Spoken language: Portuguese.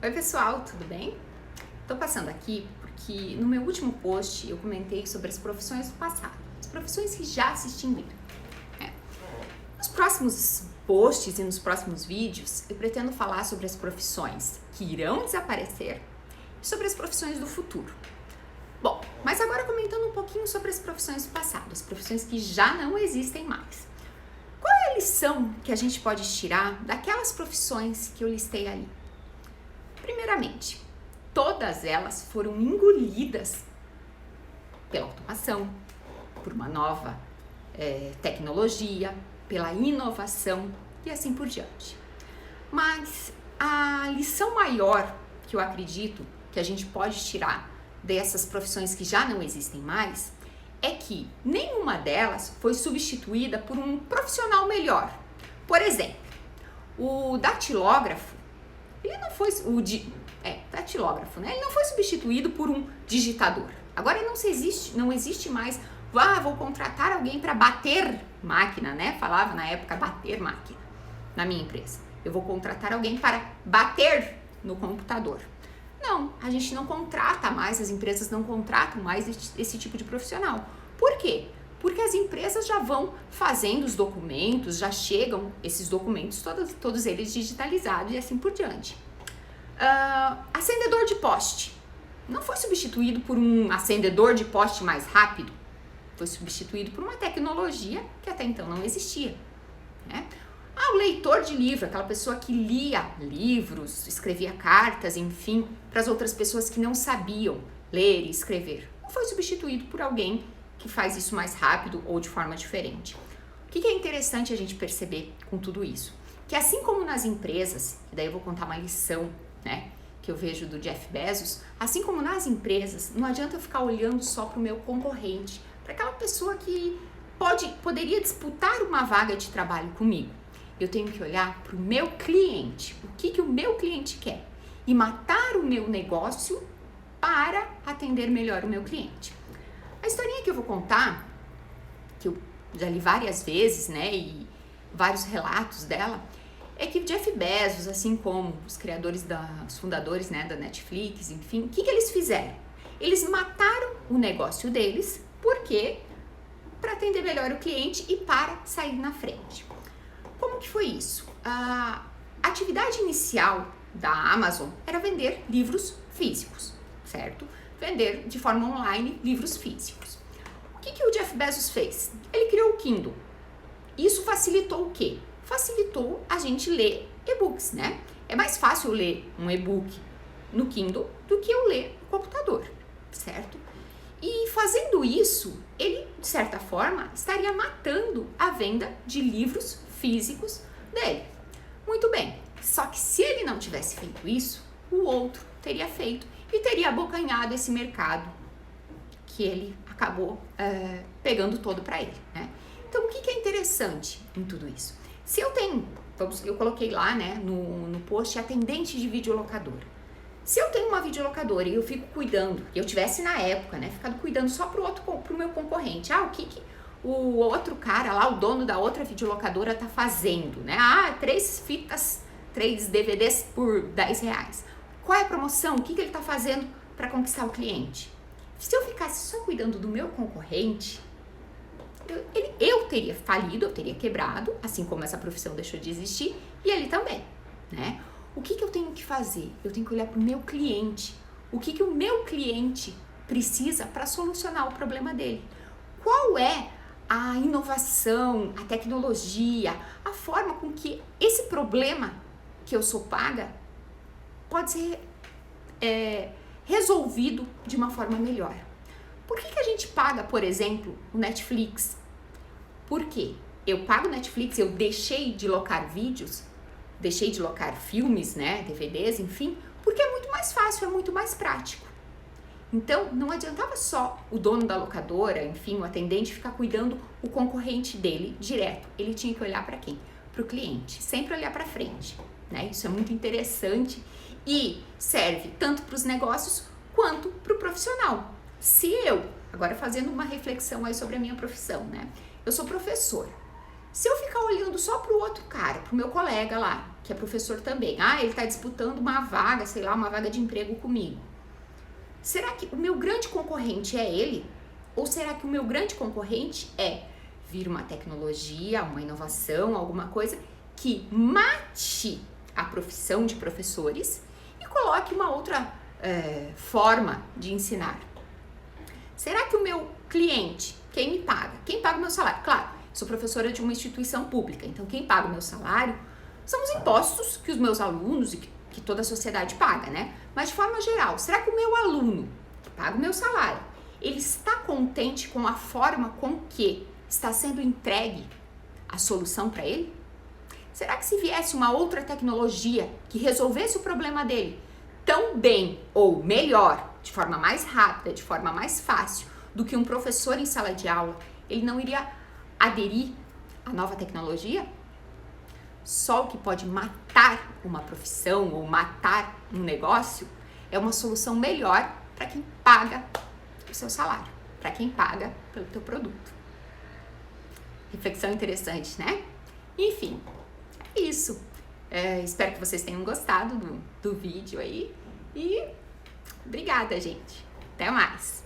Oi pessoal, tudo bem? Estou passando aqui porque no meu último post eu comentei sobre as profissões do passado, as profissões que já se extinguiram. Nos próximos posts e nos próximos vídeos eu pretendo falar sobre as profissões que irão desaparecer e sobre as profissões do futuro. Bom, mas agora comentando um pouquinho sobre as profissões do passado, as profissões que já não existem mais. Qual é a lição que a gente pode tirar daquelas profissões que eu listei ali? Primeiramente, todas elas foram engolidas pela automação, por uma nova tecnologia, pela inovação e assim por diante. Mas a lição maior que eu acredito que a gente pode tirar dessas profissões que já não existem mais é que nenhuma delas foi substituída por um profissional melhor. Por exemplo, o datilógrafo, ele não foi datilógrafo, né? Ele não foi substituído por um digitador. Agora não existe mais, vou contratar alguém para bater máquina, né? Falava na época bater máquina na minha empresa. Eu vou contratar alguém para bater no computador. Não, a gente não contrata mais, as empresas não contratam mais esse tipo de profissional. Por quê? Porque as empresas já vão fazendo os documentos, já chegam esses documentos, todos eles digitalizados e assim por diante. Acendedor de poste. Não foi substituído por um acendedor de poste mais rápido. Foi substituído por uma tecnologia que até então não existia, né? O leitor de livro, aquela pessoa que lia livros, escrevia cartas, enfim, para as outras pessoas que não sabiam ler e escrever. Não foi substituído por alguém que faz isso mais rápido ou de forma diferente. O que é interessante a gente perceber com tudo isso? Que assim como nas empresas, e daí eu vou contar uma lição, né, que eu vejo do Jeff Bezos, assim como nas empresas, não adianta eu ficar olhando só para o meu concorrente, para aquela pessoa que poderia disputar uma vaga de trabalho comigo. Eu tenho que olhar para o meu cliente, o que o meu cliente quer, e matar o meu negócio para atender melhor o meu cliente. A historinha que eu vou contar, que eu já li várias vezes, né, e vários relatos dela, é que o Jeff Bezos, assim como os fundadores, né, da Netflix, enfim, o que eles fizeram? Eles mataram o negócio deles, porque para atender melhor o cliente e para sair na frente. Como que foi isso? A atividade inicial da Amazon era vender livros físicos, certo? Vender de forma online livros físicos. O que o Jeff Bezos fez? Ele criou o Kindle. Isso facilitou o quê? Facilitou a gente ler e-books, né? É mais fácil eu ler um e-book no Kindle do que eu ler no computador, certo? E fazendo isso, ele, de certa forma, estaria matando a venda de livros físicos dele. Muito bem, só que se ele não tivesse feito isso, o outro teria feito e teria abocanhado esse mercado que ele acabou pegando todo para ele, né? Então, o que é interessante em tudo isso? Se eu tenho, eu coloquei lá, né, no post, atendente de videolocadora. Se eu tenho uma videolocadora e eu fico cuidando, eu tivesse na época, né, ficado cuidando só pro meu concorrente, o que o outro cara lá, o dono da outra videolocadora tá fazendo, né? 3 DVDs por R$10. Qual é a promoção? O que ele tá fazendo para conquistar o cliente? Se eu ficasse só cuidando do meu concorrente, eu teria falido, eu teria quebrado, assim como essa profissão deixou de existir, e ele também, né? O que eu tenho que fazer? Eu tenho que olhar para o meu cliente. O que o meu cliente precisa para solucionar o problema dele? Qual é a inovação, a tecnologia, a forma com que esse problema que eu sou paga pode ser resolvido de uma forma melhor? Por que a gente paga, por exemplo, o Netflix? Por quê? Eu pago o Netflix, eu deixei de locar vídeos, deixei de locar filmes, né, DVDs, enfim, porque é muito mais fácil, é muito mais prático. Então, não adiantava só o dono da locadora, enfim, o atendente ficar cuidando o concorrente dele direto. Ele tinha que olhar para quem? Para o cliente, sempre olhar para frente, né? Isso é muito interessante e serve tanto para os negócios quanto para o profissional. Se eu, agora fazendo uma reflexão aí sobre a minha profissão, né? Eu sou professora. Se eu ficar olhando só para o outro cara, para o meu colega lá, que é professor também. Ele está disputando uma vaga, sei lá, uma vaga de emprego comigo. Será que o meu grande concorrente é ele? Ou será que o meu grande concorrente é vir uma tecnologia, uma inovação, alguma coisa que mate a profissão de professores e coloque uma outra forma de ensinar? Será que o meu cliente, quem me paga? Quem paga o meu salário? Claro, sou professora de uma instituição pública, então quem paga o meu salário são os impostos que os meus alunos e que toda a sociedade paga, né? Mas de forma geral, será que o meu aluno, que paga o meu salário, ele está contente com a forma com que está sendo entregue a solução para ele? Será que se viesse uma outra tecnologia que resolvesse o problema dele tão bem ou melhor, de forma mais rápida, de forma mais fácil do que um professor em sala de aula, ele não iria aderir à nova tecnologia? Só o que pode matar uma profissão ou matar um negócio é uma solução melhor para quem paga o seu salário, para quem paga pelo teu produto. Reflexão interessante, né? Enfim, é isso. Espero que vocês tenham gostado do vídeo aí e obrigada, gente. Até mais!